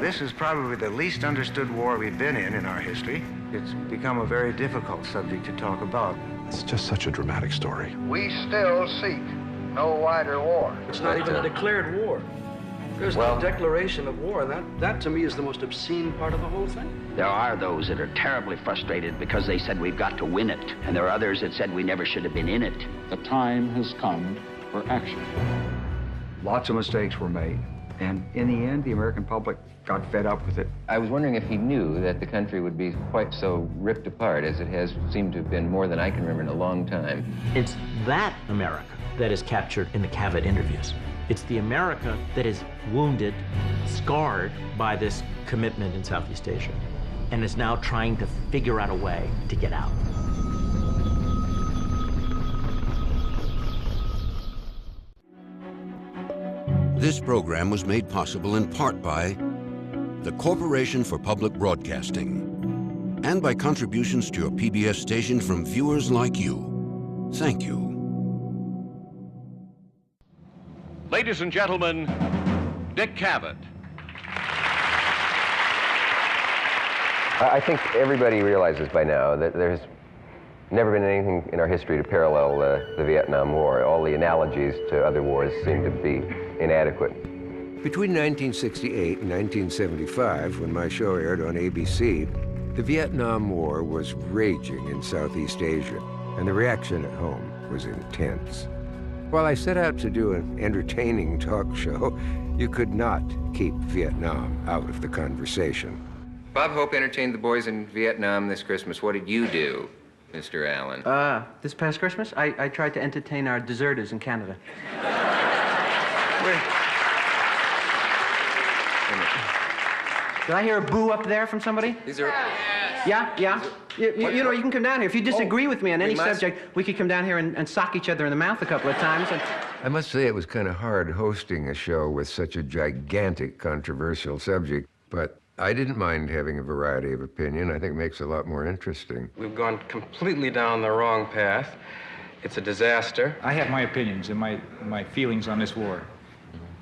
This is probably the least understood war we've been in our history. It's become a very difficult subject to talk about. It's just such a dramatic story. We still seek no wider war. It's not even a declared war. There's no declaration of war. That to me is the most obscene part of the whole thing. There are those that are terribly frustrated because they said we've got to win it, and there are others that said we never should have been in it. The time has come for action. Lots of mistakes were made, and in the end, the American public got fed up with it. I was wondering if he knew that the country would be quite so ripped apart as it has seemed to have been more than I can remember in a long time. It's that America that is captured in the Cavett interviews. It's the America that is wounded, scarred by this commitment in Southeast Asia, and is now trying to figure out a way to get out. This program was made possible in part by the Corporation for Public Broadcasting and by contributions to your PBS station from viewers like you. Thank you. Ladies and gentlemen, Dick Cavett. I think everybody realizes by now that there's never been anything in our history to parallel the Vietnam War. All the analogies to other wars seem to be inadequate. Between 1968 and 1975, when my show aired on ABC, the Vietnam War was raging in Southeast Asia, and the reaction at home was intense. While I set out to do an entertaining talk show, you could not keep Vietnam out of the conversation. Bob Hope entertained the boys in Vietnam this Christmas. What did you do, Mr. Allen? This past Christmas, I tried to entertain our deserters in Canada. Did I hear a boo up there from somebody? These are... Yeah? You know, you can come down here. If you disagree with me on any subject, we could come down here and sock each other in the mouth a couple of times. And... I must say it was kind of hard hosting a show with such a gigantic controversial subject, but I didn't mind having a variety of opinion. I think it makes it a lot more interesting. We've gone completely down the wrong path. It's a disaster. I have my opinions and my feelings on this war,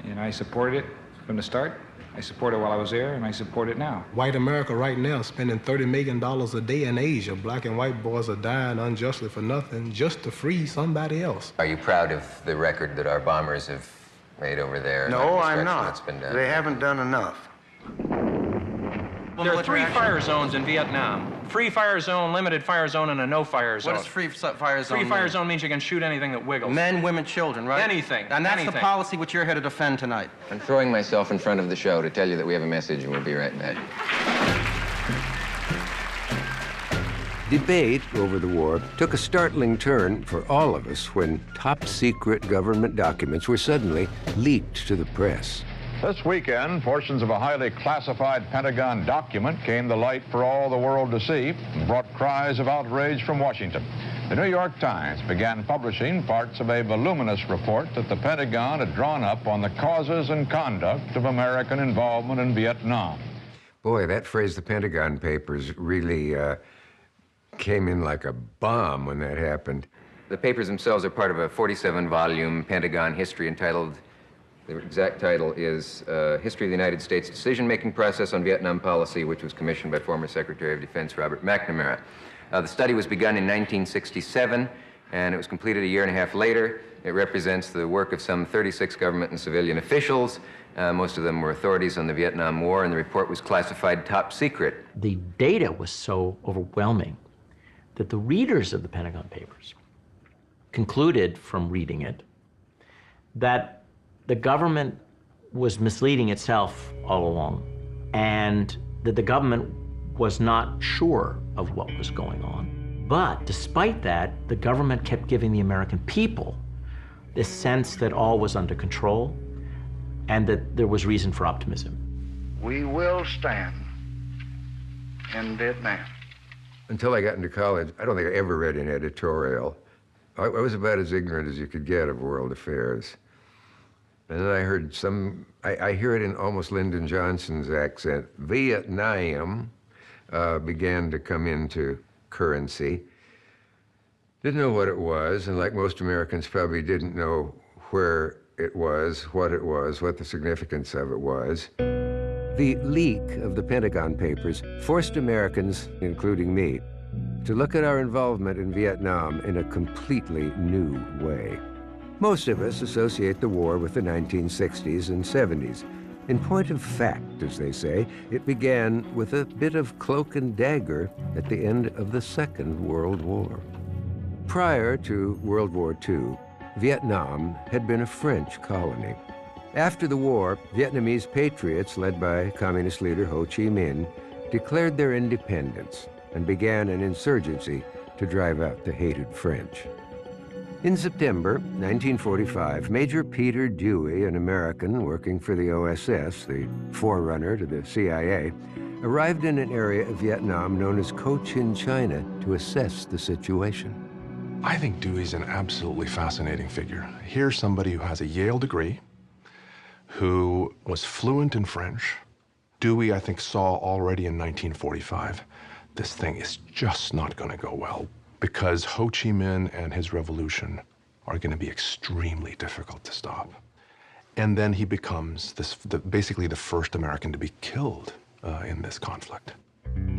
and I supported it from the start. I supported it while I was there, and I support it now. White America right now is spending $30 million a day in Asia. Black and white boys are dying unjustly for nothing just to free somebody else. Are you proud of the record that our bombers have made over there? No, I'm not. They haven't done enough. There are 3 fire zones in Vietnam. Free fire zone, limited fire zone, and a no-fire zone. What does free fire zone mean? Free fire zone means you can shoot anything that wiggles. Men, women, children, right? Anything. And that's the policy which you're here to defend tonight. I'm throwing myself in front of the show to tell you that we have a message, and we'll be right back. Debate over the war took a startling turn for all of us when top-secret government documents were suddenly leaked to the press. This weekend, portions of a highly classified Pentagon document came to light for all the world to see and brought cries of outrage from Washington. The New York Times began publishing parts of a voluminous report that the Pentagon had drawn up on the causes and conduct of American involvement in Vietnam. Boy, that phrase, the Pentagon Papers, really came in like a bomb when that happened. The papers themselves are part of a 47-volume Pentagon history entitled, the exact title is History of the United States Decision-Making Process on Vietnam Policy, which was commissioned by former Secretary of Defense Robert McNamara. The study was begun in 1967, and it was completed a year and a half later. It represents the work of some 36 government and civilian officials. Most of them were authorities on the Vietnam War, and the report was classified top secret. The data was so overwhelming that the readers of the Pentagon Papers concluded from reading it that the government was misleading itself all along, and that the government was not sure of what was going on. But despite that, the government kept giving the American people this sense that all was under control and that there was reason for optimism. We will stand in Vietnam. Until I got into college, I don't think I ever read an editorial. I was about as ignorant as you could get of world affairs. And then I heard I hear it in almost Lyndon Johnson's accent. Vietnam began to come into currency. Didn't know what it was, and like most Americans probably didn't know where it was, what the significance of it was. The leak of the Pentagon Papers forced Americans, including me, to look at our involvement in Vietnam in a completely new way. Most of us associate the war with the 1960s and 70s. In point of fact, as they say, it began with a bit of cloak and dagger at the end of the Second World War. Prior to World War II, Vietnam had been a French colony. After the war, Vietnamese patriots, led by Communist leader Ho Chi Minh, declared their independence and began an insurgency to drive out the hated French. In September 1945, Major Peter Dewey, an American working for the OSS, the forerunner to the CIA, arrived in an area of Vietnam known as Cochin China to assess the situation. I think Dewey's an absolutely fascinating figure. Here's somebody who has a Yale degree, who was fluent in French. Dewey, I think, saw already in 1945, this thing is just not going to go well, because Ho Chi Minh and his revolution are going to be extremely difficult to stop. And then he becomes basically the first American to be killed in this conflict.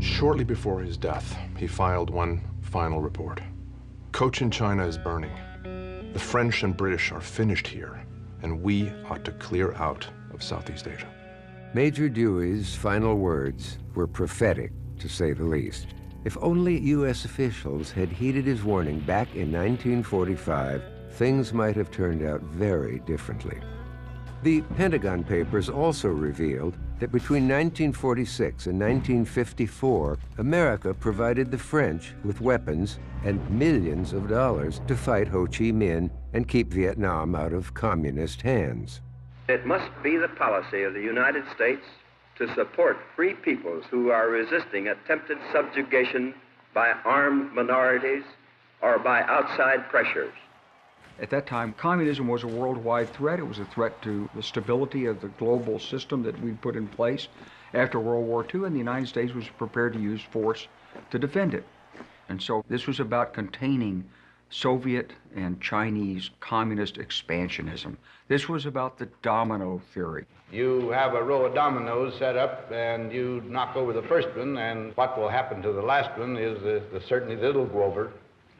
Shortly before his death, he filed one final report. Cochin China is burning. The French and British are finished here, and we ought to clear out of Southeast Asia. Major Dewey's final words were prophetic, to say the least. If only U.S. officials had heeded his warning back in 1945, things might have turned out very differently. The Pentagon Papers also revealed that between 1946 and 1954, America provided the French with weapons and millions of dollars to fight Ho Chi Minh and keep Vietnam out of communist hands. It must be the policy of the United States to support free peoples who are resisting attempted subjugation by armed minorities or by outside pressures. At that time, communism was a worldwide threat. It was a threat to the stability of the global system that we put in place after World War II, and the United States was prepared to use force to defend it. And so this was about containing Soviet and Chinese communist expansionism. This was about the domino theory. You have a row of dominoes set up, and you knock over the first one, and what will happen to the last one is certainly it'll go over.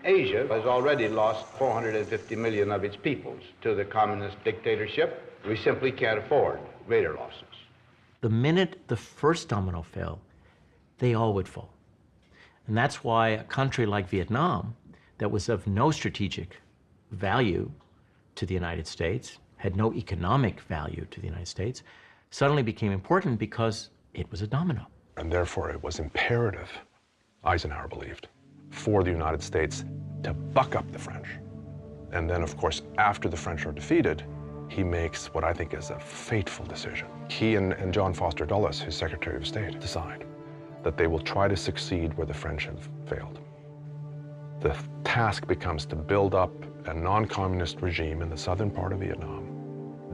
Asia has already lost 450 million of its peoples to the communist dictatorship. We simply can't afford greater losses. The minute the first domino fell, they all would fall. And that's why a country like Vietnam, that was of no strategic value to the United States, had no economic value to the United States, suddenly became important because it was a domino. And therefore it was imperative, Eisenhower believed, for the United States to buck up the French. And then, of course, after the French are defeated, he makes what I think is a fateful decision. He and John Foster Dulles, his Secretary of State, decide that they will try to succeed where the French have failed. The task becomes to build up a non-communist regime in the southern part of Vietnam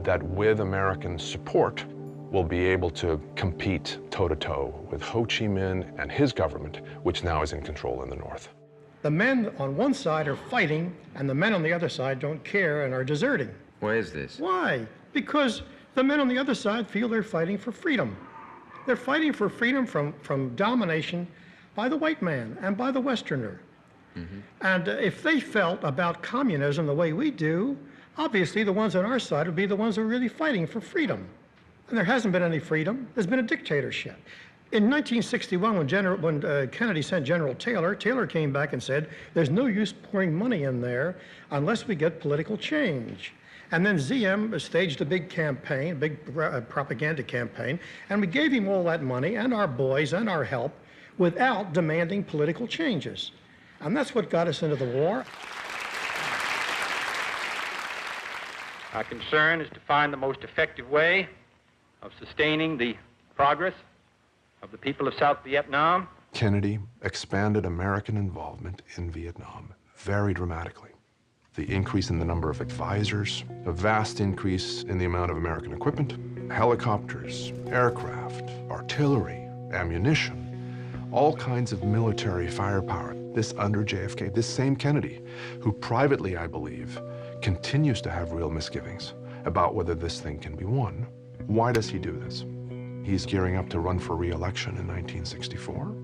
that, with American support, will be able to compete toe-to-toe with Ho Chi Minh and his government, which now is in control in the north. The men on one side are fighting, and the men on the other side don't care and are deserting. Why is this? Why? Because the men on the other side feel they're fighting for freedom. They're fighting for freedom from domination by the white man and by the Westerner. Mm-hmm. And if they felt about communism the way we do, obviously the ones on our side would be the ones who are really fighting for freedom. And there hasn't been any freedom. There's been a dictatorship. In 1961, when Kennedy sent General Taylor, Taylor came back and said, there's no use pouring money in there unless we get political change. And then ZM staged a big campaign, big propaganda campaign, and we gave him all that money and our boys and our help without demanding political changes. And that's what got us into the war. Our concern is to find the most effective way of sustaining the progress of the people of South Vietnam. Kennedy expanded American involvement in Vietnam very dramatically. The increase in the number of advisors, a vast increase in the amount of American equipment, helicopters, aircraft, artillery, ammunition, all kinds of military firepower. This under JFK, this same Kennedy, who privately, I believe, continues to have real misgivings about whether this thing can be won. Why does he do this? He's gearing up to run for re-election in 1964.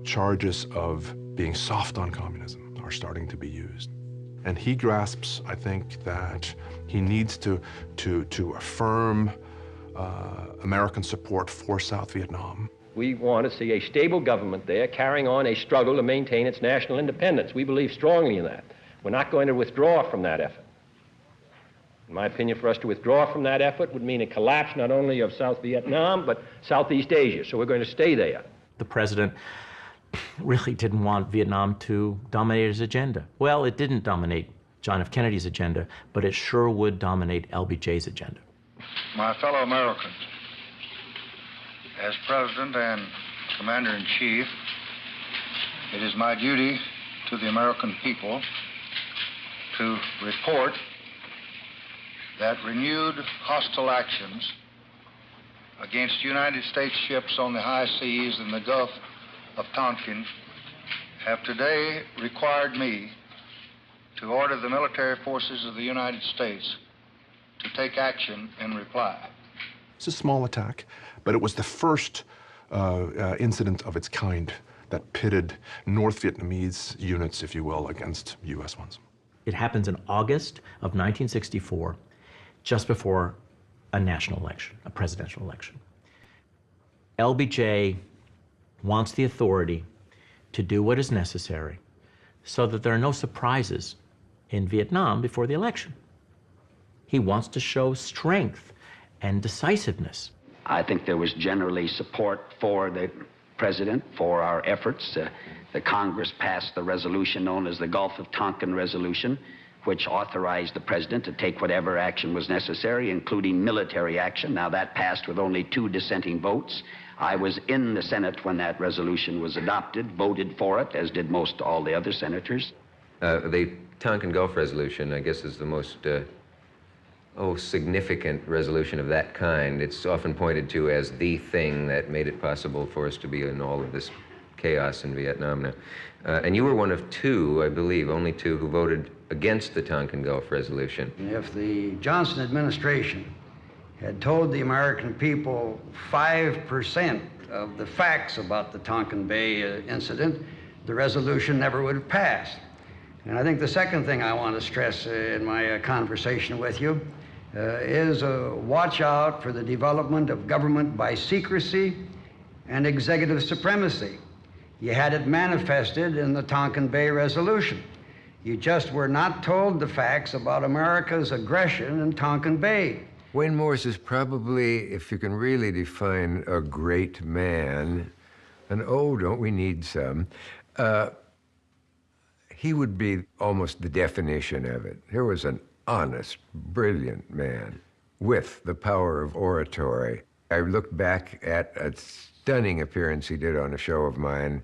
Charges of being soft on communism are starting to be used. And he grasps, I think, that he needs to affirm American support for South Vietnam. We want to see a stable government there carrying on a struggle to maintain its national independence. We believe strongly in that. We're not going to withdraw from that effort. In my opinion, for us to withdraw from that effort would mean a collapse not only of South Vietnam, but Southeast Asia. So we're going to stay there. The president really didn't want Vietnam to dominate his agenda. Well, it didn't dominate John F. Kennedy's agenda, but it sure would dominate LBJ's agenda. My fellow Americans, as President and Commander-in-Chief, it is my duty to the American people to report that renewed hostile actions against United States ships on the high seas in the Gulf of Tonkin have today required me to order the military forces of the United States to take action in reply. It's a small attack, but it was the first incident of its kind that pitted North Vietnamese units, if you will, against U.S. ones. It happens in August of 1964, just before a national election, a presidential election. LBJ wants the authority to do what is necessary so that there are no surprises in Vietnam before the election. He wants to show strength and decisiveness. I think there was generally support for the president, for our efforts. The Congress passed the resolution known as the Gulf of Tonkin Resolution, which authorized the president to take whatever action was necessary, including military action. Now, that passed with only 2 dissenting votes. I was in the Senate when that resolution was adopted, voted for it, as did most all the other senators. The Tonkin Gulf Resolution, I guess, is the most significant resolution of that kind. It's often pointed to as the thing that made it possible for us to be in all of this chaos in Vietnam now. And you were one of 2, I believe, only 2 who voted against the Tonkin Gulf Resolution. If the Johnson administration had told the American people 5% of the facts about the Tonkin Bay incident, the resolution never would have passed. And I think the second thing I want to stress in my conversation with you is watch out for the development of government by secrecy and executive supremacy. You had it manifested in the Tonkin Bay Resolution. You just were not told the facts about America's aggression in Tonkin Bay. Wayne Morse is probably, if you can really define a great man, and oh, don't we need some, he would be almost the definition of it. Here was an honest, brilliant man with the power of oratory. I look back at a stunning appearance he did on a show of mine,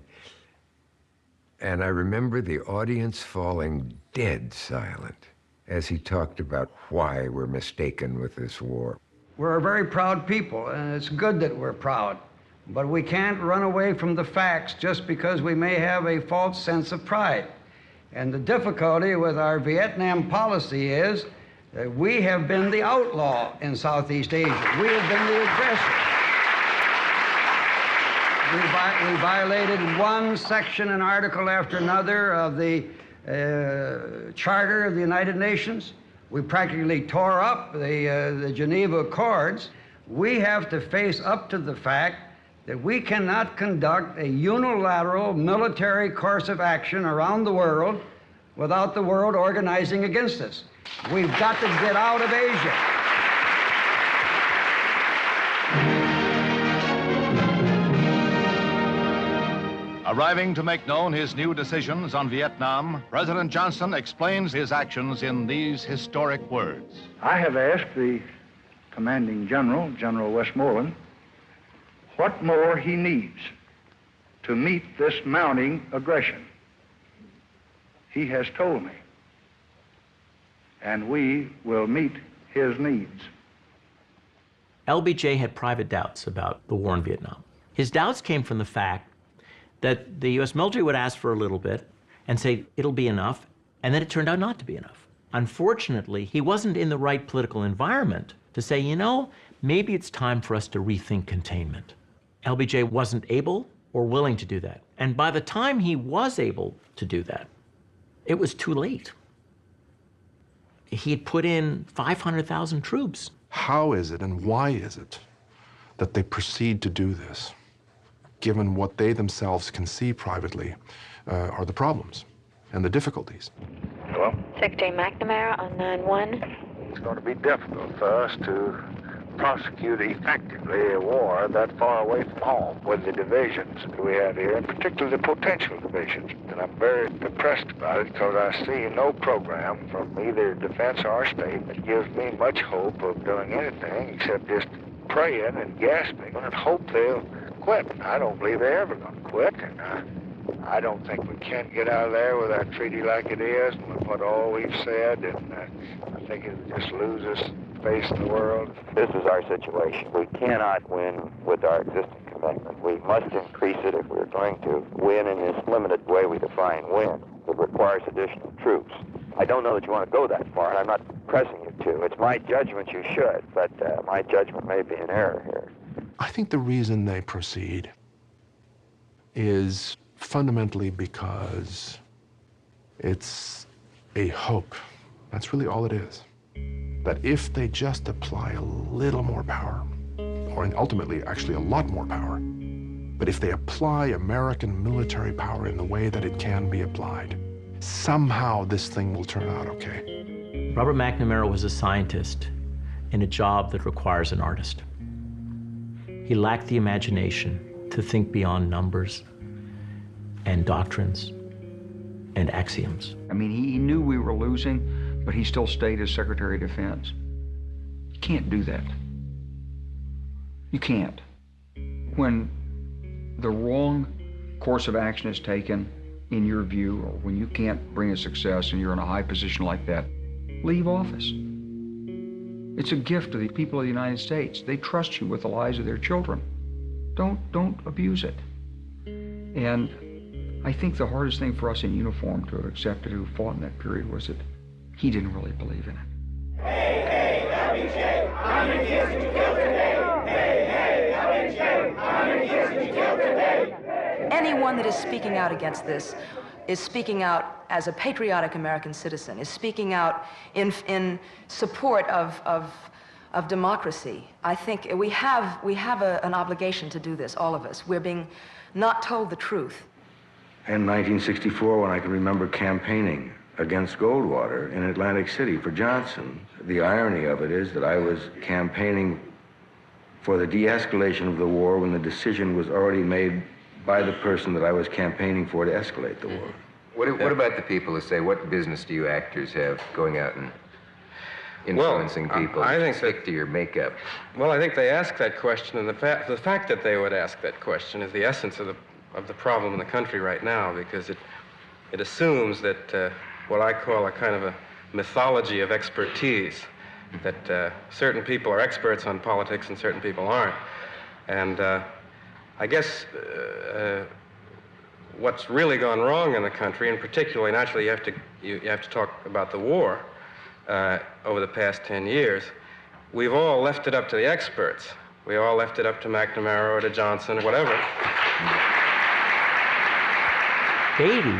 and I remember the audience falling dead silent as he talked about why we're mistaken with this war. We're a very proud people, and it's good that we're proud. But we can't run away from the facts just because we may have a false sense of pride. And the difficulty with our Vietnam policy is that we have been the outlaw in Southeast Asia. We have been the aggressor. We violated one section and article after another of the Charter of the United Nations. We practically tore up the Geneva Accords. We have to face up to the fact that we cannot conduct a unilateral military course of action around the world without the world organizing against us. We've got to get out of Asia. Arriving to make known his new decisions on Vietnam, President Johnson explains his actions in these historic words. I have asked the commanding general, General Westmoreland, what more he needs to meet this mounting aggression. He has told me, and we will meet his needs. LBJ had private doubts about the war in Vietnam. His doubts came from the fact that the U.S. military would ask for a little bit and say, it'll be enough, and then it turned out not to be enough. Unfortunately, he wasn't in the right political environment to say, you know, maybe it's time for us to rethink containment. LBJ wasn't able or willing to do that. And by the time he was able to do that, it was too late. He had put in 500,000 troops. How is it and why is it that they proceed to do this, given what they themselves can see privately are the problems and the difficulties? Hello? Secretary McNamara on 9-1. It's going to be difficult for us to prosecute effectively a war that far away from home with the divisions we have here, and particularly the potential divisions. And I'm very depressed about it because I see no program from either defense or state that gives me much hope of doing anything except just praying and gasping and hope they'll quit. I don't believe they're ever going to quit, and I don't think we can get out of there with our treaty like it is and with what all we've said, and I think it'll just lose us face in the world. This is our situation. We cannot win with our existing commitment. We must increase it if we're going to win in this limited way we define win. It requires additional troops. I don't know that you want to go that far, and I'm not pressing you to. It's my judgment you should, but my judgment may be in error here. I think the reason they proceed is fundamentally because it's a hope. That's really all it is. That if they just apply a little more power, or ultimately actually a lot more power, but if they apply American military power in the way that it can be applied, somehow this thing will turn out okay. Robert McNamara was a scientist in a job that requires an artist. He lacked the imagination to think beyond numbers and doctrines and axioms. I mean, he knew we were losing, but he still stayed as Secretary of Defense. You can't do that. You can't. When the wrong course of action is taken, in your view, or when you can't bring a success and you're in a high position like that, leave office. It's a gift to the people of the United States. They trust you with the lives of their children. Don't abuse it. And I think the hardest thing for us in uniform to have accepted who fought in that period was that he didn't really believe in it. Hey, hey, LBJ, how many kids did you kill today? Hey, hey, LBJ, how many kids did you kill today? Anyone that is speaking out against this is speaking out as a patriotic American citizen, is speaking out in support of democracy. I think we have an obligation to do this, all of us. We're being not told the truth. In 1964, when I can remember campaigning against Goldwater in Atlantic City for Johnson, the irony of it is that I was campaigning for the de-escalation of the war when the decision was already made by the person that I was campaigning for to escalate the war. What about the people who say, what business do you actors have going out and influencing people? I think stick to your makeup. Well, I think they ask that question, and the fact that they would ask that question is the essence of the problem in the country right now, because it assumes that what I call a kind of a mythology of expertise, that certain people are experts on politics and certain people aren't. And I guess what's really gone wrong in the country, and particularly, naturally, you have to talk about the war over the past 10 years. We've all left it up to the experts. We all left it up to McNamara or to Johnson or whatever. Beatty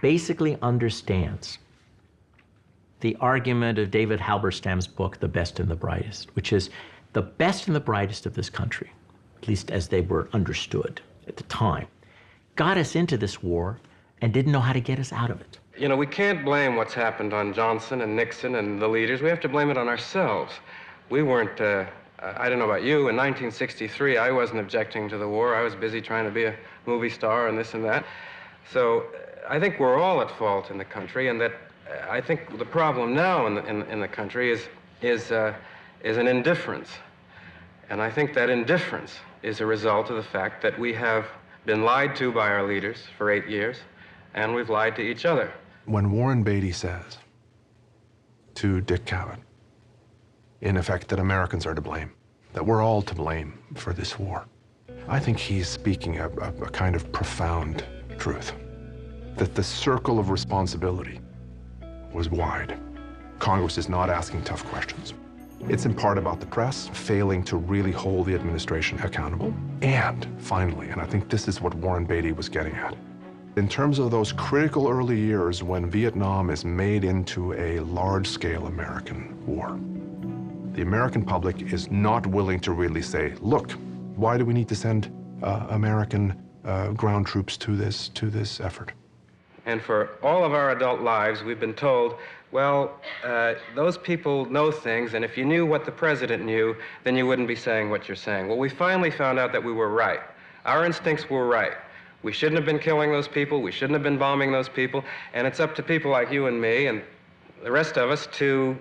basically understands the argument of David Halberstam's book, The Best and the Brightest, which is the best and the brightest of this country, at least as they were understood at the time, got us into this war and didn't know how to get us out of it. You know, we can't blame what's happened on Johnson and Nixon and the leaders. We have to blame it on ourselves. We weren't, I don't know about you, in 1963, I wasn't objecting to the war. I was busy trying to be a movie star and this and that. So I think we're all at fault in the country, and that I think the problem now in the country is an indifference. And I think that indifference is a result of the fact that we have been lied to by our leaders for 8 years, and we've lied to each other. When Warren Beatty says to Dick Cavett, in effect, that Americans are to blame, that we're all to blame for this war, I think he's speaking a kind of profound truth, that the circle of responsibility was wide. Congress is not asking tough questions. It's in part about the press failing to really hold the administration accountable. And finally, and I think this is what Warren Beatty was getting at, in terms of those critical early years when Vietnam is made into a large-scale American war, the American public is not willing to really say, look, why do we need to send American ground troops to this effort? And for all of our adult lives, we've been told, well, those people know things, and if you knew what the president knew, then you wouldn't be saying what you're saying. Well, we finally found out that we were right. Our instincts were right. We shouldn't have been killing those people. We shouldn't have been bombing those people. And it's up to people like you and me and the rest of us to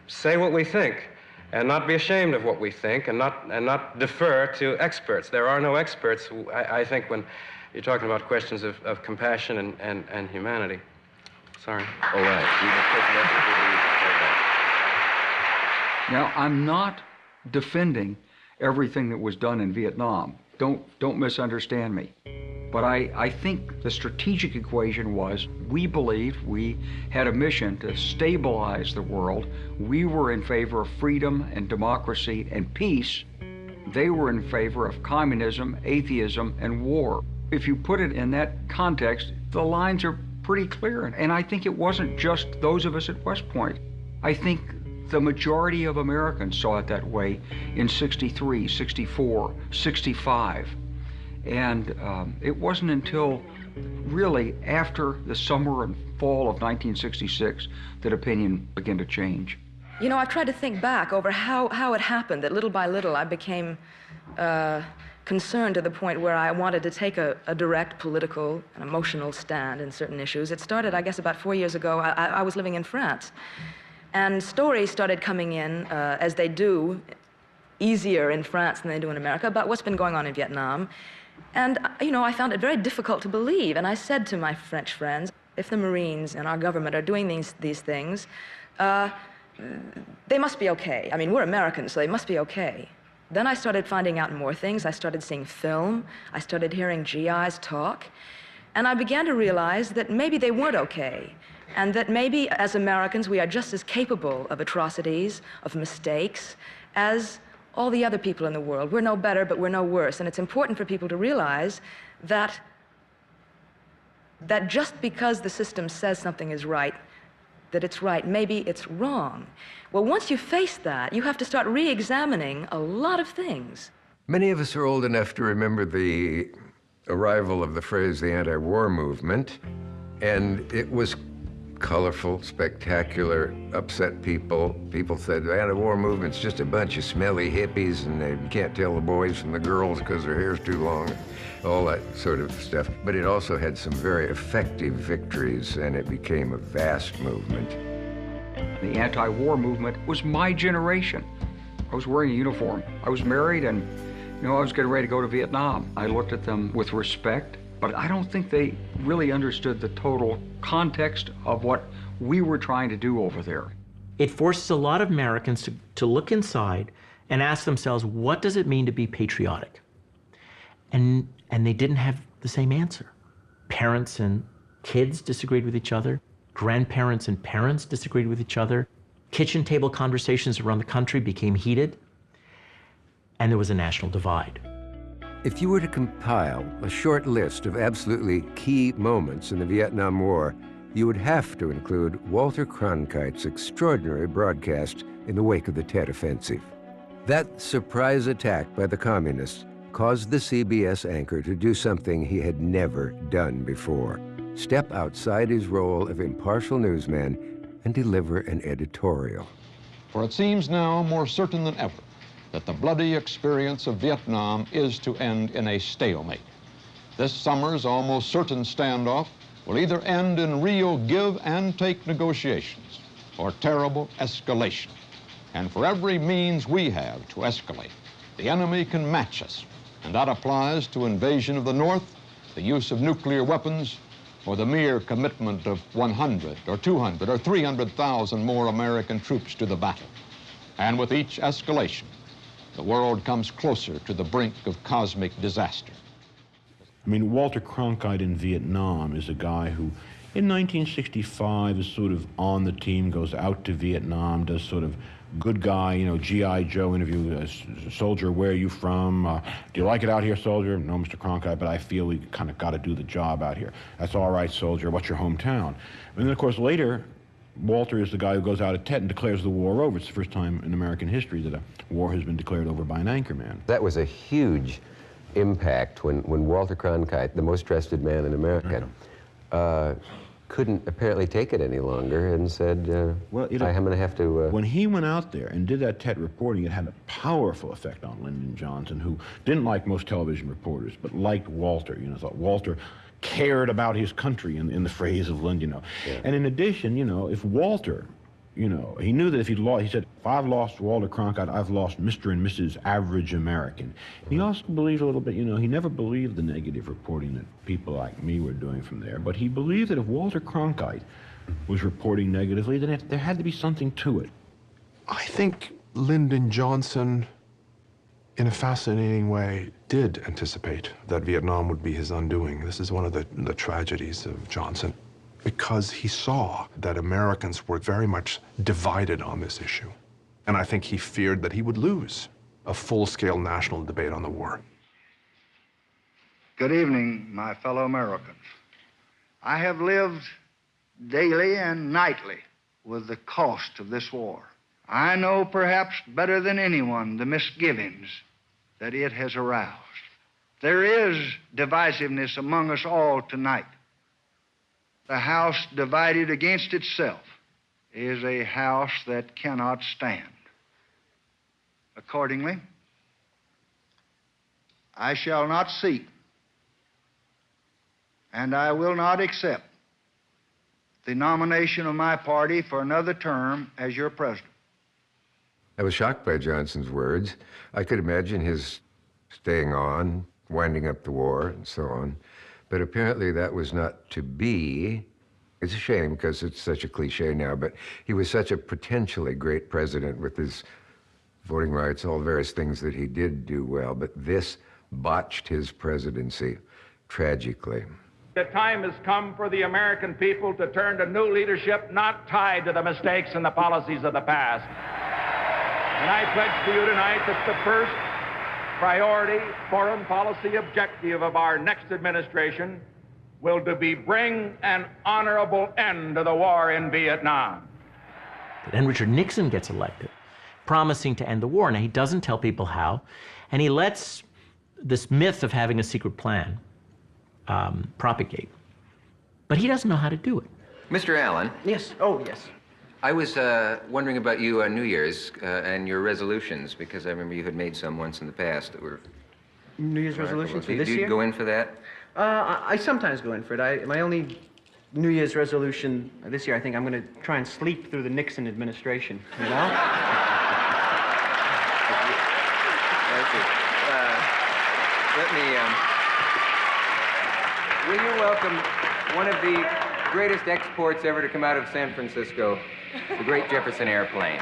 say what we think and not be ashamed of what we think and not defer to experts. There are no experts, I think, when you're talking about questions of compassion and humanity. Sorry. All right. Now, I'm not defending everything that was done in Vietnam. Don't misunderstand me. But I think the strategic equation was we believed we had a mission to stabilize the world. We were in favor of freedom and democracy and peace. They were in favor of communism, atheism, and war. If you put it in that context, the lines are pretty clear. And I think it wasn't just those of us at West Point. I think the majority of Americans saw it that way in 63, 64, 65. And it wasn't until really after the summer and fall of 1966 that opinion began to change. You know, I've tried to think back over how it happened that little by little I became concerned to the point where I wanted to take a direct political and emotional stand in certain issues. It started, I guess, about 4 years ago. I was living in France. And stories started coming in, as they do, easier in France than they do in America, about what's been going on in Vietnam. And, you know, I found it very difficult to believe. And I said to my French friends, if the Marines and our government are doing these things, they must be okay. I mean, we're Americans, so they must be okay. Then I started finding out more things. I started seeing film. I started hearing GIs talk. And I began to realize that maybe they weren't okay. And that maybe, as Americans, we are just as capable of atrocities, of mistakes, as all the other people in the world. We're no better, but we're no worse. And it's important for people to realize that just because the system says something is right, that it's right, maybe it's wrong. Well, once you face that, you have to start re-examining a lot of things. Many of us are old enough to remember the arrival of the phrase the anti-war movement, and it was colorful, spectacular, upset people. People said the anti-war movement's just a bunch of smelly hippies and they can't tell the boys from the girls because their hair's too long, all that sort of stuff. But it also had some very effective victories and it became a vast movement. The anti-war movement was my generation. I was wearing a uniform. I was married and, you know, I was getting ready to go to Vietnam. I looked at them with respect, but I don't think they really understood the total context of what we were trying to do over there. It forces a lot of Americans to look inside and ask themselves, what does it mean to be patriotic? And they didn't have the same answer. Parents and kids disagreed with each other. Grandparents and parents disagreed with each other. Kitchen table conversations around the country became heated. And there was a national divide. If you were to compile a short list of absolutely key moments in the Vietnam War, you would have to include Walter Cronkite's extraordinary broadcast in the wake of the Tet Offensive. That surprise attack by the communists caused the CBS anchor to do something he had never done before: step outside his role of impartial newsman and deliver an editorial. For it seems now more certain than ever that the bloody experience of Vietnam is to end in a stalemate. This summer's almost certain standoff will either end in real give and take negotiations or terrible escalation. And for every means we have to escalate, the enemy can match us. And that applies to invasion of the North, the use of nuclear weapons, or the mere commitment of 100 or 200 or 300,000 more American troops to the battle. And with each escalation, the world comes closer to the brink of cosmic disaster. I mean, Walter Cronkite in Vietnam is a guy who In 1965, is sort of on the team, goes out to Vietnam, does sort of good guy, you know, G.I. Joe interview, soldier, where are you from? Do you like it out here, soldier? No, Mr. Cronkite, but I feel we kind of got to do the job out here. That's all right, soldier. What's your hometown? And then, of course, later, Walter is the guy who goes out at Tet and declares the war over. It's the first time in American history that a war has been declared over by an anchorman. That was a huge impact when Walter Cronkite, the most trusted man in America, couldn't apparently take it any longer and said, well, you know, I'm going to have to... When he went out there and did that Tet reporting, it had a powerful effect on Lyndon Johnson, who didn't like most television reporters, but liked Walter. You know, thought Walter cared about his country, in the phrase of Lyndon, you know. Yeah. And in addition, you know, if Walter, you know, he knew that if he'd lost, he said, if I've lost Walter Cronkite, I've lost Mr. and Mrs. Average American. He also believed a little bit, you know, he never believed the negative reporting that people like me were doing from there, but he believed that if Walter Cronkite was reporting negatively, then there had to be something to it. I think Lyndon Johnson, in a fascinating way, did anticipate that Vietnam would be his undoing. This is one of the tragedies of Johnson, because he saw that Americans were very much divided on this issue. And I think he feared that he would lose a full-scale national debate on the war. Good evening, my fellow Americans. I have lived daily and nightly with the cost of this war. I know perhaps better than anyone the misgivings that it has aroused. There is divisiveness among us all tonight. The house divided against itself is a house that cannot stand. Accordingly, I shall not seek, and I will not accept the nomination of my party for another term as your president. I was shocked by Johnson's words. I could imagine his staying on, winding up the war, and so on. But apparently that was not to be. It's a shame because it's such a cliche now, but he was such a potentially great president with his voting rights, all the various things that he did do well, but this botched his presidency tragically. The time has come for the American people to turn to new leadership not tied to the mistakes and the policies of the past. And I pledge to you tonight that the first priority foreign policy objective of our next administration will be bring an honorable end to the war in Vietnam. Then Richard Nixon gets elected, promising to end the war. Now, he doesn't tell people how, and he lets this myth of having a secret plan propagate. But he doesn't know how to do it. Mr. Allen. Yes. Oh, yes. I was wondering about you on New Year's and your resolutions, because I remember you had made some once in the past that were... New Year's resolutions for this year? Do you go in for that? I sometimes go in for it. My only New Year's resolution this year, I think I'm going to try and sleep through the Nixon administration, you know? Let me, will you welcome one of the greatest exports ever to come out of San Francisco, the great Jefferson airplane.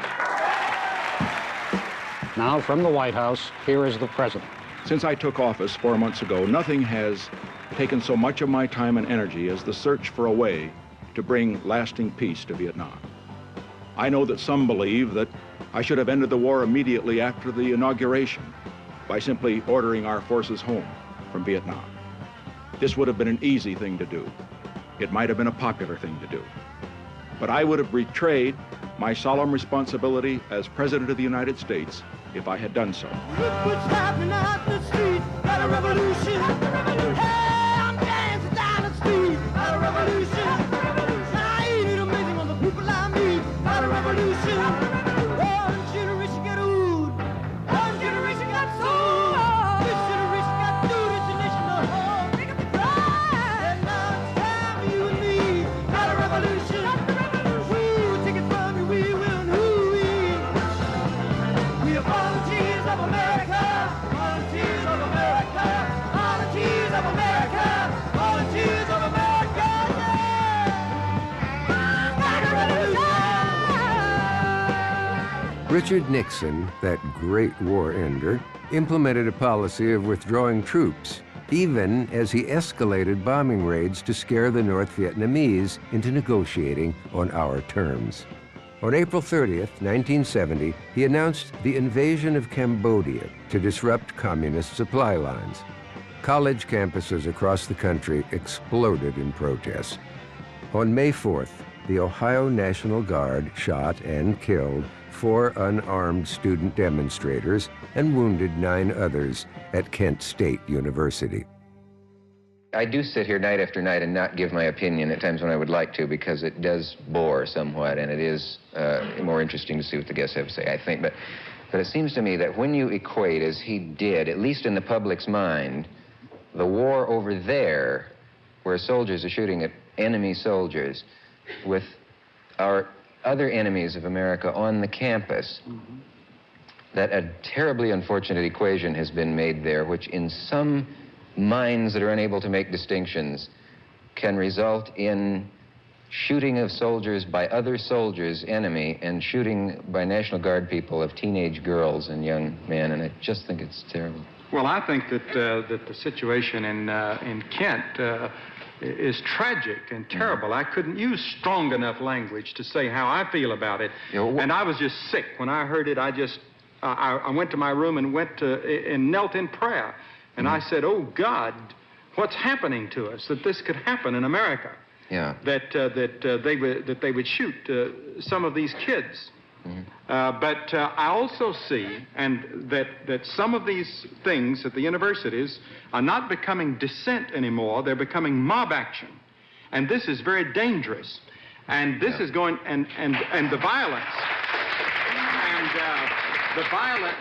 Now, from the White House, here is the President. Since I took office 4 months ago, nothing has taken so much of my time and energy as the search for a way to bring lasting peace to Vietnam. I know that some believe that I should have ended the war immediately after the inauguration by simply ordering our forces home from Vietnam. This would have been an easy thing to do. It might have been a popular thing to do. But I would have betrayed my solemn responsibility as President of the United States if I had done so. Look what's happening out the street, got a revolution. Hey, I'm dancing down the street, got a revolution. I ain't it amazing on the people I meet, got a revolution. One generation got old, one generation got sold. This generation got through this nation no home. Pick up the cry, and now it's time for you and me, got a revolution. Who take it from you, we will and who we. We are volunteers of America, volunteers of America, volunteers of America, volunteers of America, Richard Nixon, that great war ender, implemented a policy of withdrawing troops even as he escalated bombing raids to scare the North Vietnamese into negotiating on our terms. On April 30th, 1970, he announced the invasion of Cambodia to disrupt communist supply lines. College campuses across the country exploded in protest. On May 4th, the Ohio National Guard shot and killed 4 unarmed student demonstrators and wounded 9 others at Kent State University. I do sit here night after night and not give my opinion at times when I would like to, because it does bore somewhat, and it is more interesting to see what the guests have to say, I think. But it seems to me that when you equate, as he did, at least in the public's mind, the war over there, where soldiers are shooting at enemy soldiers, with our other enemies of America on the campus, that a terribly unfortunate equation has been made there, which in some minds that are unable to make distinctions can result in shooting of soldiers by other soldiers, enemy, and shooting by National Guard people of teenage girls and young men, and I just think it's terrible. Well, I think that the situation in Kent is tragic and terrible. I couldn't use strong enough language to say how I feel about it. And I was just sick when I heard it. I went to my room and and knelt in prayer. And I said, "Oh God, what's happening to us? That this could happen in America? Yeah. That they would shoot some of these kids." But I also see that some of these things at the universities are not becoming dissent anymore. They're becoming mob action. And this is very dangerous. And this is going, and the violence,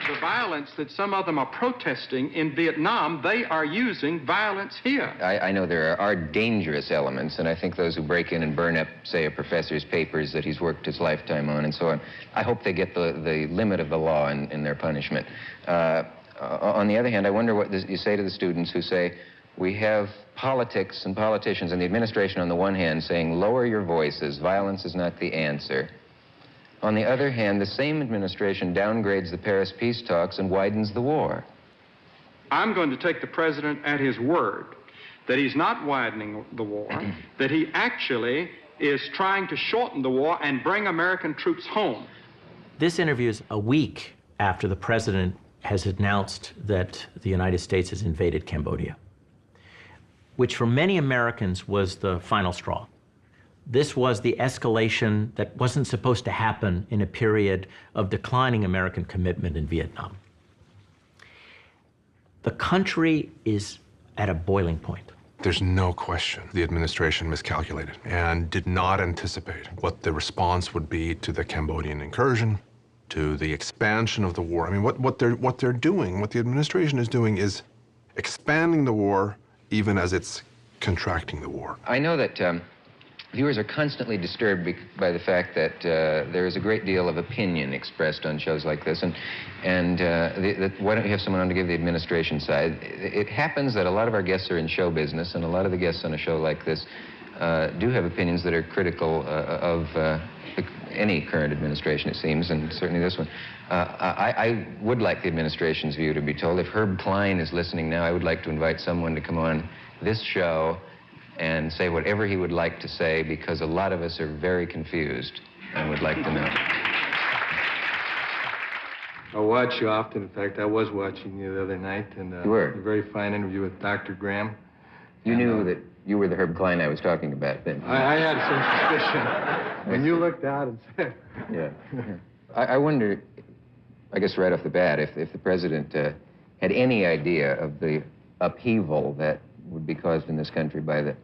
the violence that some of them are protesting in Vietnam, they are using violence here. I know there are dangerous elements, and I think those who break in and burn up, say, a professor's papers that he's worked his lifetime on and so on, I hope they get the limit of the law in their punishment. On the other hand, I wonder what you say to the students who say, we have politics and politicians and the administration on the one hand saying, lower your voices, violence is not the answer. On the other hand, the same administration downgrades the Paris peace talks and widens the war. I'm going to take the president at his word that he's not widening the war, that he actually is trying to shorten the war and bring American troops home. This interview is a week after the president has announced that the United States has invaded Cambodia, which for many Americans was the final straw. This was the escalation that wasn't supposed to happen in a period of declining American commitment in Vietnam. The country is at a boiling point. There's no question the administration miscalculated and did not anticipate what the response would be to the Cambodian incursion, to the expansion of the war. I mean, what they're doing, what the administration is doing is expanding the war even as it's contracting the war. I know that viewers are constantly disturbed by the fact that there is a great deal of opinion expressed on shows like this, and why don't you have someone on to give the administration side? It happens that a lot of our guests are in show business, and a lot of the guests on a show like this do have opinions that are critical of any current administration, it seems, and certainly this one. I would like the administration's view to be told. If Herb Klein is listening now, I would like to invite someone to come on this show and say whatever he would like to say, because a lot of us are very confused and would like to know. I watch you often. In fact, I was watching you the other night, and you were. A very fine interview with Dr. Graham. You knew that you were the Herb Klein I was talking about then. I had some suspicion when you looked out and said. Yeah. I wonder, I guess right off the bat, if the president had any idea of the upheaval that would be caused in this country by the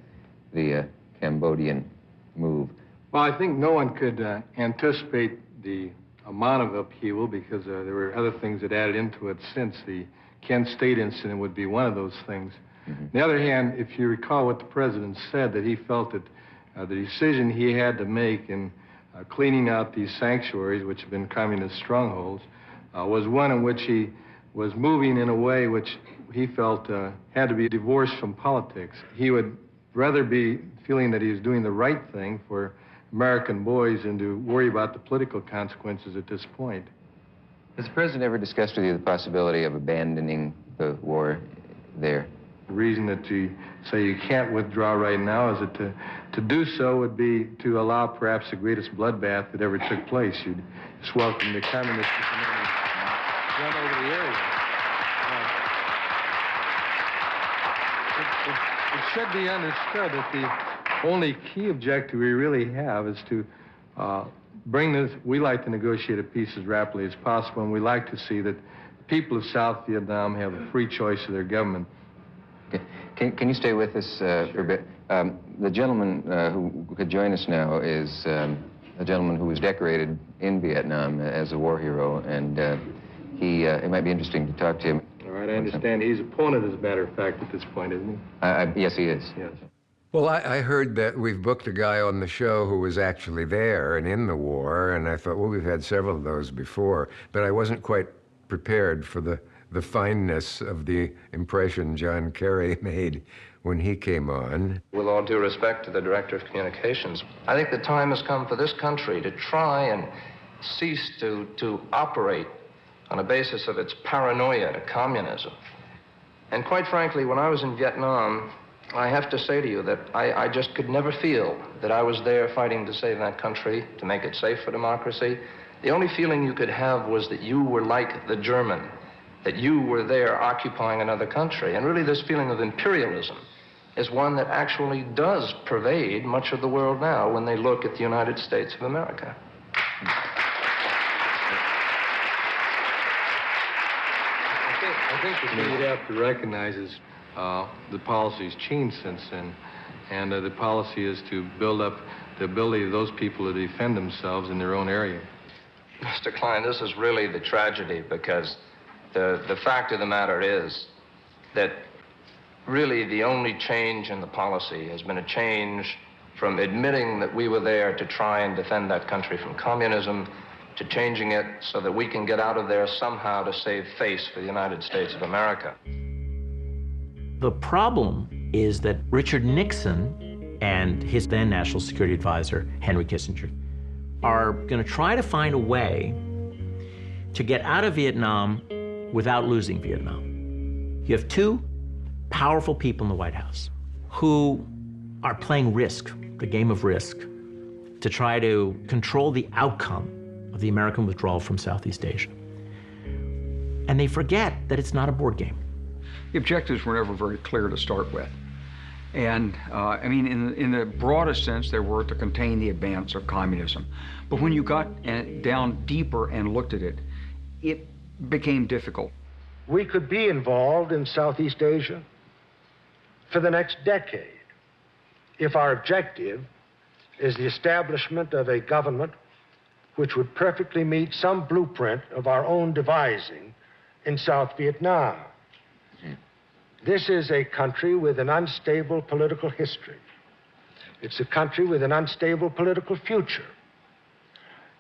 Cambodian move. Well, I think no one could anticipate the amount of upheaval, because there were other things that added into it since. The Kent State incident would be one of those things. On the other hand, if you recall what the president said, that he felt that the decision he had to make in cleaning out these sanctuaries, which have been communist strongholds, was one in which he was moving in a way which he felt had to be divorced from politics. He would rather be feeling that he was doing the right thing for American boys than to worry about the political consequences at this point. Has the president ever discussed with you the possibility of abandoning the war there? The reason that you say you can't withdraw right now is that to do so would be to allow perhaps the greatest bloodbath that ever took place. You'd just welcome the communists to come in and run over the area. It should be understood that the only key objective we really have is to bring this. We like to negotiate a peace as rapidly as possible, and we like to see that the people of South Vietnam have a free choice of their government. Can you stay with us for a bit? The gentleman who could join us now is a gentleman who was decorated in Vietnam as a war hero, and it might be interesting to talk to him. All right, I understand he's opponent, as a matter of fact, at this point, isn't he? Yes, he is. Yes. Well, I heard that we've booked a guy on the show who was actually there and in the war, and I thought, well, we've had several of those before, but I wasn't quite prepared for the fineness of the impression John Kerry made when he came on. With all due respect to the Director of Communications, I think the time has come for this country to try and cease to operate on a basis of its paranoia to communism. And quite frankly, when I was in Vietnam, I have to say to you that I just could never feel that I was there fighting to save that country, to make it safe for democracy. The only feeling you could have was that you were like the German, that you were there occupying another country. And really this feeling of imperialism is one that actually does pervade much of the world now when they look at the United States of America. I think the thing you'd have to recognize is the policy's changed since then, and the policy is to build up the ability of those people to defend themselves in their own area. Mr. Klein, this is really the tragedy, because the fact of the matter is that really the only change in the policy has been a change from admitting that we were there to try and defend that country from communism to changing it so that we can get out of there somehow to save face for the United States of America. The problem is that Richard Nixon and his then National Security Advisor, Henry Kissinger, are going to try to find a way to get out of Vietnam without losing Vietnam. You have two powerful people in the White House who are playing risk, the game of risk, to try to control the outcome of the American withdrawal from Southeast Asia. And they forget that it's not a board game. The objectives were never very clear to start with. And I mean, in the broadest sense, they were to contain the advance of communism. But when you got down deeper and looked at it, it became difficult. We could be involved in Southeast Asia for the next decade if our objective is the establishment of a government which would perfectly meet some blueprint of our own devising in South Vietnam. This is a country with an unstable political history. It's a country with an unstable political future.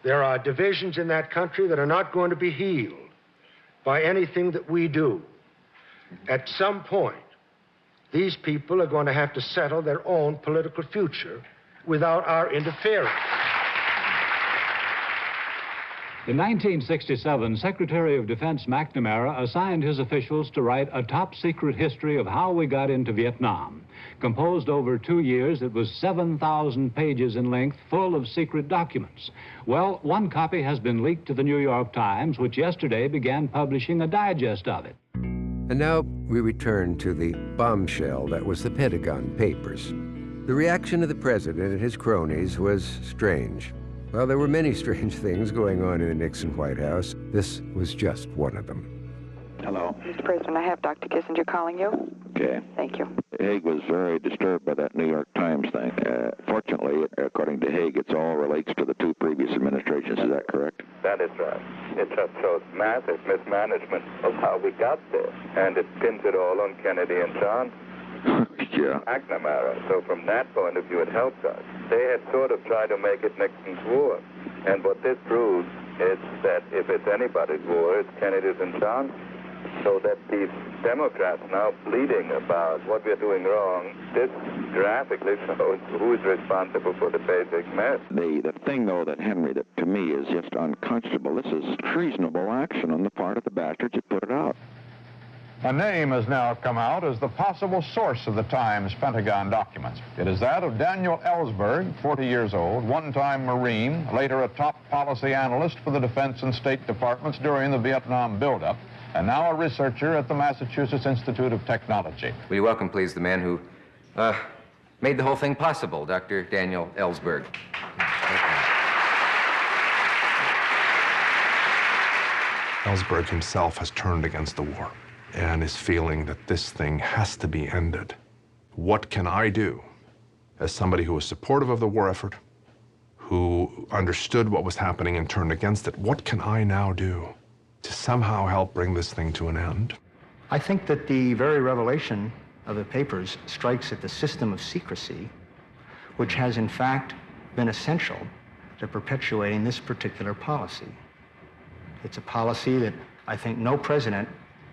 There are divisions in that country that are not going to be healed by anything that we do. At some point, these people are going to have to settle their own political future without our interference. In 1967, Secretary of Defense McNamara assigned his officials to write a top-secret history of how we got into Vietnam. Composed over 2 years, it was 7,000 pages in length, full of secret documents. Well, one copy has been leaked to the New York Times, which yesterday began publishing a digest of it. And now we return to the bombshell that was the Pentagon Papers. The reaction of the president and his cronies was strange. Well, there were many strange things going on in the Nixon White House. This was just one of them. Hello. Mr. President, I have Dr. Kissinger calling you. Okay. Thank you. Haig was very disturbed by that New York Times thing. Fortunately, according to Haig, it all relates to the two previous administrations. Is that correct? That is right. It just shows massive mismanagement of how we got there. And it pins it all on Kennedy and Johnson. Yeah. McNamara. So from that point of view, it helped us. They had sort of tried to make it Nixon's war. And what this proves is that if it's anybody's war, it's Kennedy's and Johnson. So that these Democrats now bleeding about what we're doing wrong, this graphically shows who is responsible for the basic mess. The thing, though, that Henry, that to me is just unconscionable, this is treasonable action on the part of the bastards who put it out. A name has now come out as the possible source of the Times Pentagon documents. It is that of Daniel Ellsberg, 40 years old, one-time Marine, later a top policy analyst for the Defense and State Departments during the Vietnam buildup, and now a researcher at the Massachusetts Institute of Technology. Will you welcome, please, the man who made the whole thing possible, Dr. Daniel Ellsberg. Ellsberg himself has turned against the war and is feeling that this thing has to be ended. What can I do as somebody who was supportive of the war effort, who understood what was happening and turned against it? What can I now do to somehow help bring this thing to an end? I think that the very revelation of the papers strikes at the system of secrecy, which has in fact been essential to perpetuating this particular policy. It's a policy that I think no president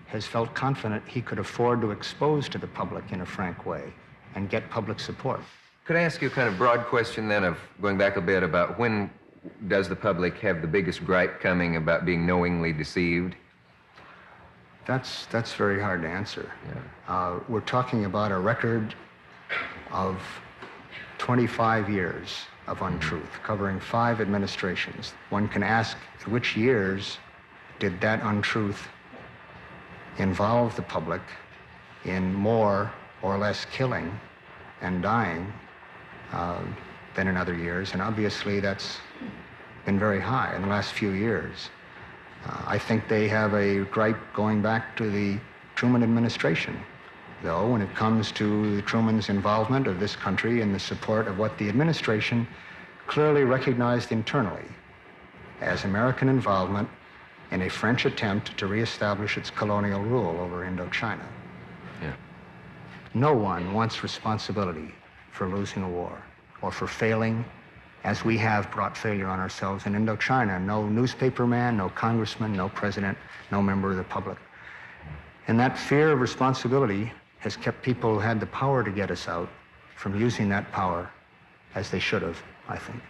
has felt confident he could afford to expose to the public in a frank way and get public support. Could I ask you a kind of broad question then of going back a bit about when does the public have the biggest gripe coming about being knowingly deceived? That's very hard to answer. Yeah. We're talking about a record of 25 years of untruth, covering 5 administrations. One can ask which years did that untruth involve the public in more or less killing and dying than in other years, and obviously that's been very high in the last few years. I think they have a gripe going back to the Truman administration, though, when it comes to Truman's involvement of this country in the support of what the administration clearly recognized internally as American involvement in a French attempt to reestablish its colonial rule over Indochina. Yeah. No one wants responsibility for losing a war or for failing, as we have brought failure on ourselves in Indochina. No newspaperman, no congressman, no president, no member of the public. And that fear of responsibility has kept people who had the power to get us out from using that power as they should have, I think.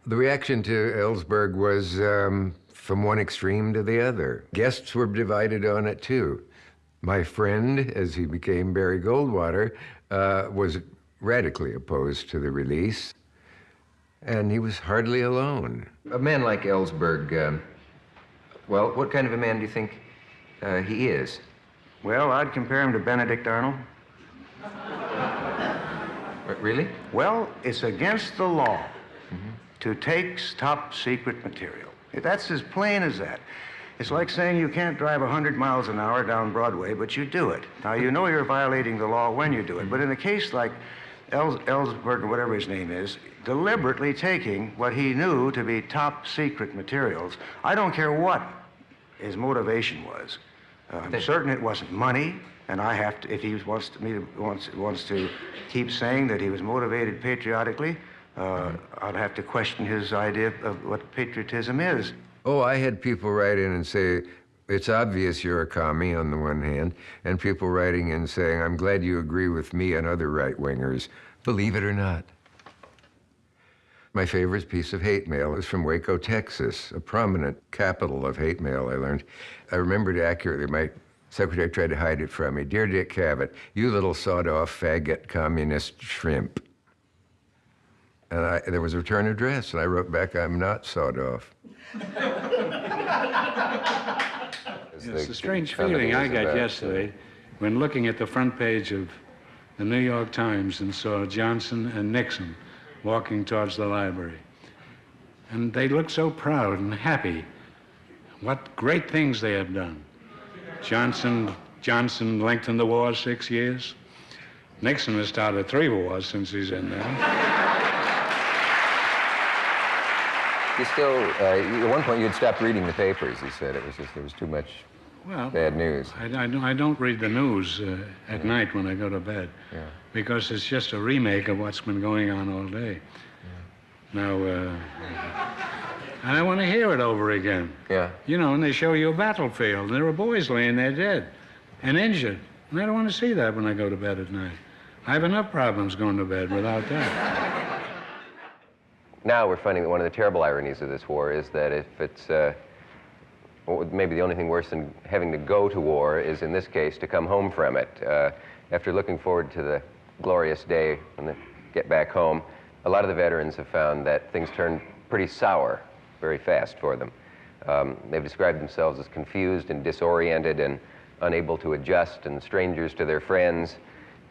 The reaction to Ellsberg was from one extreme to the other. Guests were divided on it too. My friend, as he became Barry Goldwater, was radically opposed to the release, and he was hardly alone. A man like Ellsberg, well, what kind of a man do you think he is? Well, I'd compare him to Benedict Arnold. Really? Well, it's against the law to take top secret material. That's as plain as that. It's like saying you can't drive 100 miles an hour down Broadway, but you do it. Now, you know you're violating the law when you do it, but in a case like Ellsberg, or whatever his name is, deliberately taking what he knew to be top secret materials, I don't care what his motivation was. I'm certain it wasn't money, and I have to, if he wants to keep saying that he was motivated patriotically, I'd have to question his idea of what patriotism is. Oh, I had people write in and say, it's obvious you're a commie on the one hand, and people writing in saying, I'm glad you agree with me and other right-wingers, believe it or not. My favorite piece of hate mail is from Waco, Texas, a prominent capital of hate mail, I learned. I remembered accurately. My secretary tried to hide it from me. Dear Dick Cavett, you little sawed-off faggot communist shrimp. And there was a return address, and I wrote back, I'm not sawed off. It's a strange feeling I got yesterday when looking at the front page of the New York Times and saw Johnson and Nixon walking towards the library. And they looked so proud and happy. What great things they have done. Johnson lengthened the war 6 years. Nixon has started 3 wars since he's in there. You still, at one point you had stopped reading the papers, you said. It was just, there was too much bad news. I don't read the news at night when I go to bed, because it's just a remake of what's been going on all day. Now, I want to hear it over again. Yeah. You know, and they show you a battlefield, and there are boys laying there dead and injured. And I don't want to see that when I go to bed at night. I have enough problems going to bed without that. Now we're finding that one of the terrible ironies of this war is that if it's maybe the only thing worse than having to go to war is, in this case, to come home from it. After looking forward to the glorious day when they get back home, a lot of the veterans have found that things turn pretty sour very fast for them. They've described themselves as confused and disoriented and unable to adjust, and strangers to their friends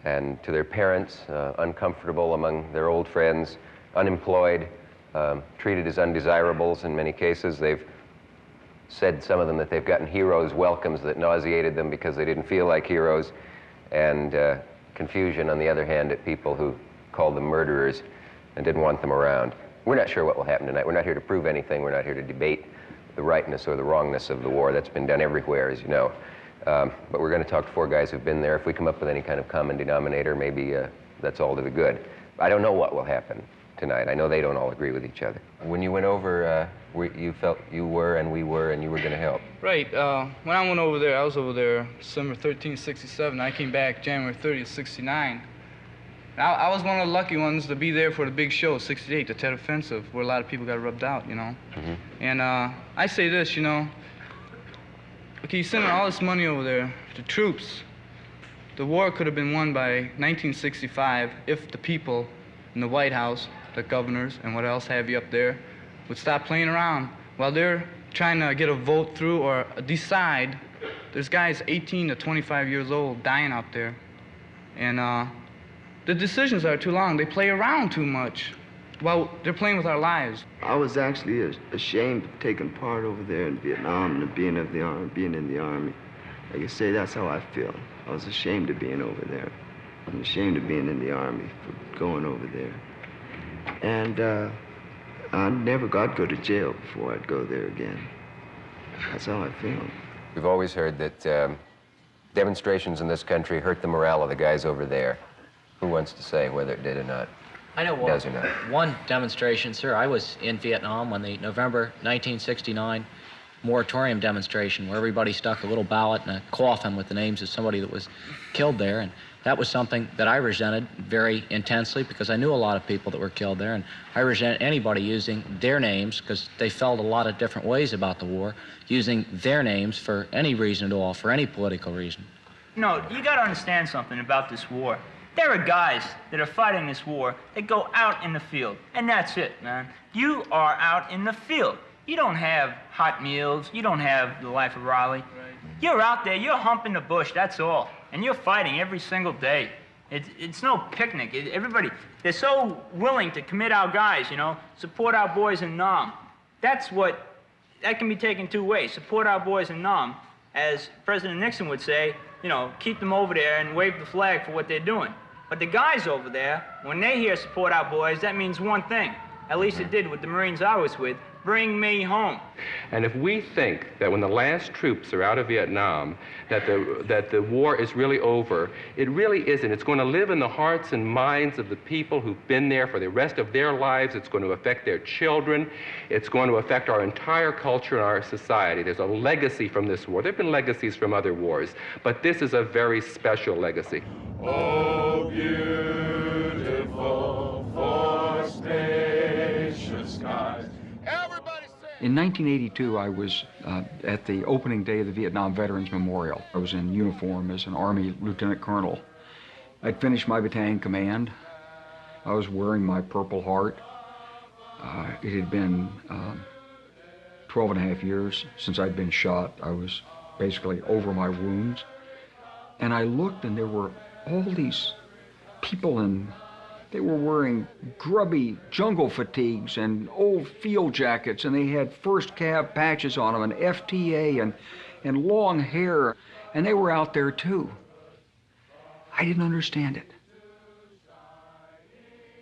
and to their parents, uncomfortable among their old friends, unemployed, treated as undesirables in many cases. They've said, some of them, that they've gotten heroes' welcomes that nauseated them because they didn't feel like heroes, and confusion, on the other hand, at people who called them murderers and didn't want them around. We're not sure what will happen tonight. We're not here to prove anything. We're not here to debate the rightness or the wrongness of the war. That's been done everywhere, as you know. But we're going to talk to 4 guys who've been there. If we come up with any kind of common denominator, maybe that's all to the good. I don't know what will happen tonight. I know they don't all agree with each other. When you went over, you felt you were and we were and you were going to help. Right. When I went over there, I was over there December 13, 67. I came back January 30th, 69. I was one of the lucky ones to be there for the big show, 68, the Tet Offensive, where a lot of people got rubbed out, you know. And I say this, you know, okay, you send all this money over there, the troops. The war could have been won by 1965 if the people in the White House, the governors and what else have you up there, would stop playing around while they're trying to get a vote through or decide. There's guys 18 to 25 years old dying out there. And the decisions are too long. They play around too much while they're playing with our lives. I was actually ashamed of taking part over there in Vietnam and being in the Army. I can say that's how I feel. I was ashamed of being over there. I'm ashamed of being in the Army for going over there. And I never got to go to jail before I'd go there again. That's how I feel. We've always heard that demonstrations in this country hurt the morale of the guys over there. Who wants to say whether it did or not? I know one demonstration, sir. I was in Vietnam when the November 1969 moratorium demonstration, where everybody stuck a little ballot in a coffin with the names of somebody that was killed there. And that was something that I resented very intensely, because I knew a lot of people that were killed there, and I resent anybody using their names, because they felt a lot of different ways about the war, using their names for any reason at all, for any political reason. No, you got to understand something about this war. There are guys that are fighting this war that go out in the field, and that's it, man. You are out in the field. You don't have hot meals. You don't have the life of Raleigh. Right. You're out there. You're humping the bush, that's all. And you're fighting every single day. It's no picnic. Everybody, they're so willing to commit our guys, you know, support our boys in Nam. That can be taken 2 ways. Support our boys in Nam, as President Nixon would say, you know, keep them over there and wave the flag for what they're doing. But the guys over there, when they hear support our boys, that means one thing. At least it did with the Marines I was with. Bring me home. And if we think that when the last troops are out of Vietnam, that the war is really over, it really isn't. It's going to live in the hearts and minds of the people who've been there for the rest of their lives. It's going to affect their children. It's going to affect our entire culture and our society. There's a legacy from this war. There have been legacies from other wars, but this is a very special legacy. Oh, beautiful four-station skies. In 1982, I was at the opening day of the Vietnam Veterans Memorial. I was in uniform as an Army Lieutenant Colonel. I'd finished my battalion command. I was wearing my Purple Heart. It had been 12 and a half years since I'd been shot. I was basically over my wounds. And I looked, and there were all these people in They were wearing grubby jungle fatigues and old field jackets, and they had first cav patches on them and FTA and long hair, and they were out there too. I didn't understand it.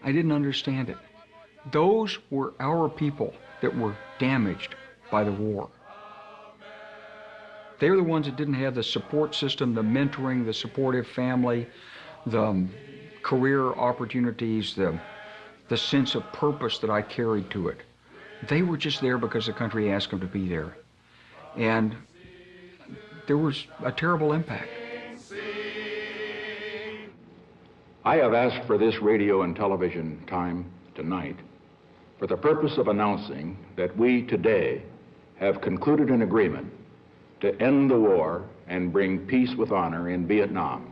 I didn't understand it. Those were our people that were damaged by the war. They were the ones that didn't have the support system, the mentoring, the supportive family, the career opportunities, the sense of purpose that I carried to it. They were just there because the country asked them to be there. And there was a terrible impact. I have asked for this radio and television time tonight for the purpose of announcing that we today have concluded an agreement to end the war and bring peace with honor in Vietnam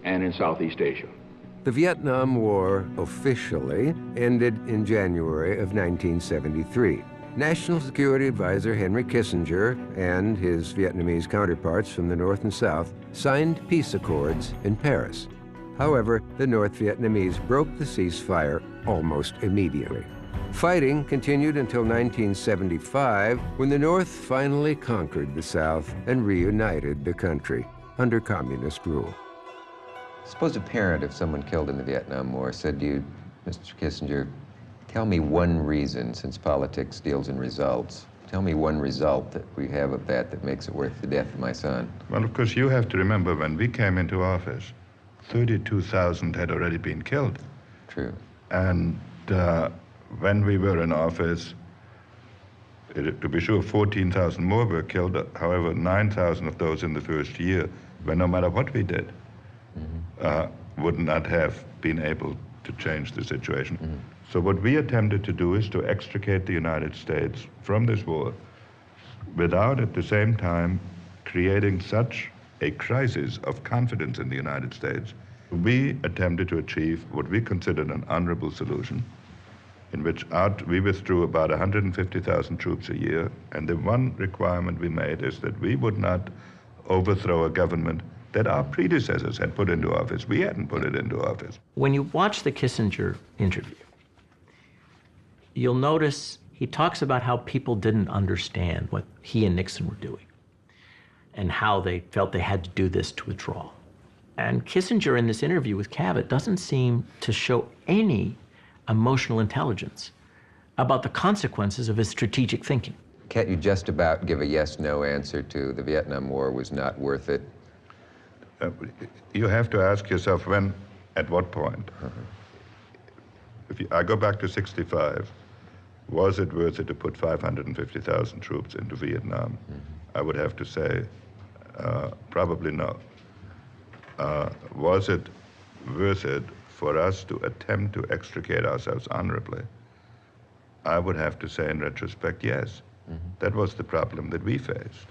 and in Southeast Asia. The Vietnam War officially ended in January of 1973. National Security Advisor Henry Kissinger and his Vietnamese counterparts from the North and South signed peace accords in Paris. However, the North Vietnamese broke the ceasefire almost immediately. Fighting continued until 1975, when the North finally conquered the South and reunited the country under communist rule. Suppose a parent of someone killed in the Vietnam War said to you, Mr. Kissinger, tell me one reason, since politics deals in results, tell me one result that we have of that makes it worth the death of my son. Well, of course, you have to remember when we came into office, 32,000 had already been killed. True. And when we were in office, to be sure, 14,000 more were killed. However, 9,000 of those in the first year, where no matter what we did, would not have been able to change the situation. So what we attempted to do is to extricate the United States from this war without at the same time creating such a crisis of confidence in the United States. We attempted to achieve what we considered an honorable solution, in which we withdrew about 150,000 troops a year, and the one requirement we made is that we would not overthrow a government that our predecessors had put into office. We hadn't put it into office. When you watch the Kissinger interview, you'll notice he talks about how people didn't understand what he and Nixon were doing and how they felt they had to do this to withdraw. And Kissinger in this interview with Cavett doesn't seem to show any emotional intelligence about the consequences of his strategic thinking. Can't you just about give a yes-no answer to the Vietnam War was not worth it? You have to ask yourself when, at what point. I go back to 65, was it worth it to put 550,000 troops into Vietnam? I would have to say, probably no. Was it worth it for us to attempt to extricate ourselves honorably? I would have to say in retrospect, yes. That was the problem that we faced.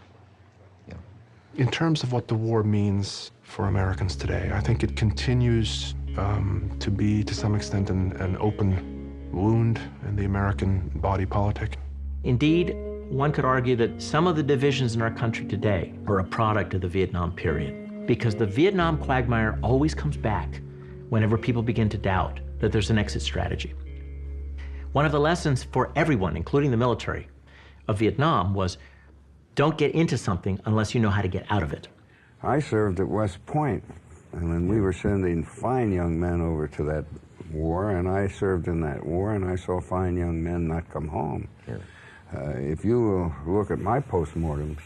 In terms of what the war means for Americans today, I think it continues to be, to some extent, an open wound in the American body politic. Indeed, one could argue that some of the divisions in our country today are a product of the Vietnam period, because the Vietnam quagmire always comes back whenever people begin to doubt that there's an exit strategy. One of the lessons for everyone, including the military, of Vietnam was don't get into something unless you know how to get out of it. I served at West Point, and then we were sending fine young men over to that war, and I served in that war, and I saw fine young men not come home. If you will look at my postmortems,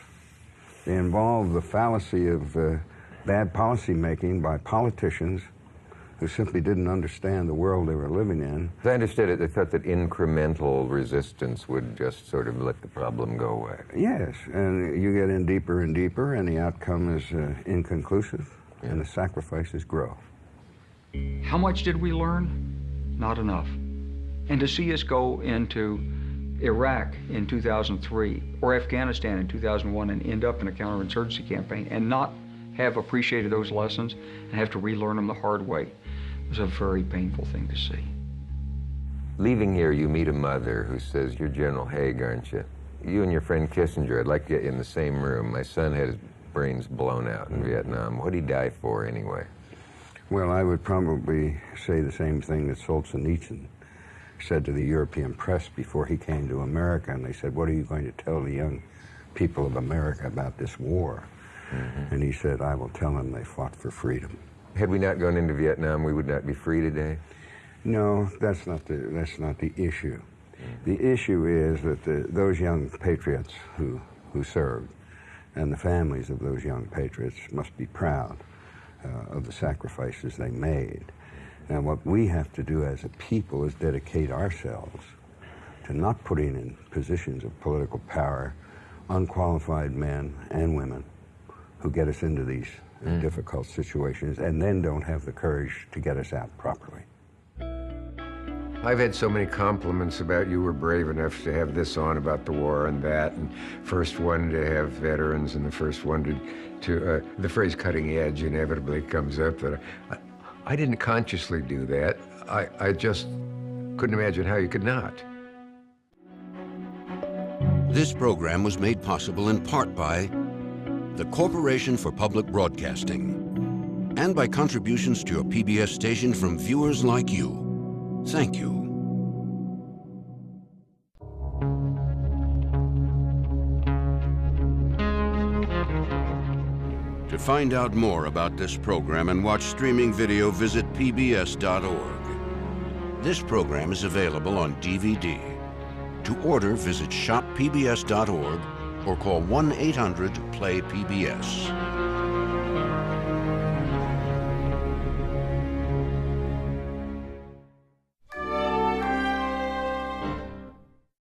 they involve the fallacy of bad policy making by politicians who simply didn't understand the world they were living in. As I understood it, they thought that incremental resistance would just sort of let the problem go away. Yes, and you get in deeper and deeper, and the outcome is inconclusive, and the sacrifices grow. How much did we learn? Not enough. And to see us go into Iraq in 2003 or Afghanistan in 2001 and end up in a counterinsurgency campaign and not have appreciated those lessons and have to relearn them the hard way was a very painful thing to see. Leaving here, you meet a mother who says, "You're General Haig, aren't you? You and your friend Kissinger, I'd like to get you in the same room. My son had his brains blown out in Vietnam. What'd he die for anyway?" Well, I would probably say the same thing that Solzhenitsyn said to the European press before he came to America, and they said, "What are you going to tell the young people of America about this war?" And he said, "I will tell them they fought for freedom." Had we not gone into Vietnam, we would not be free today? No, that's not the issue. The issue is that those young patriots who served and the families of those young patriots must be proud of the sacrifices they made. And what we have to do as a people is dedicate ourselves to not putting in positions of political power unqualified men and women who get us into these difficult situations and then don't have the courage to get us out properly. I've had so many compliments about you were brave enough to have this on about the war and that, and first one to have veterans and the first one to the phrase cutting edge inevitably comes up, that I didn't consciously do that. I just couldn't imagine how you could not. This program was made possible in part by the Corporation for Public Broadcasting and by contributions to a PBS station from viewers like you. Thank you. To find out more about this program and watch streaming video, visit pbs.org. This program is available on DVD. To order, visit shoppbs.org or call 1-800-PLAY-PBS.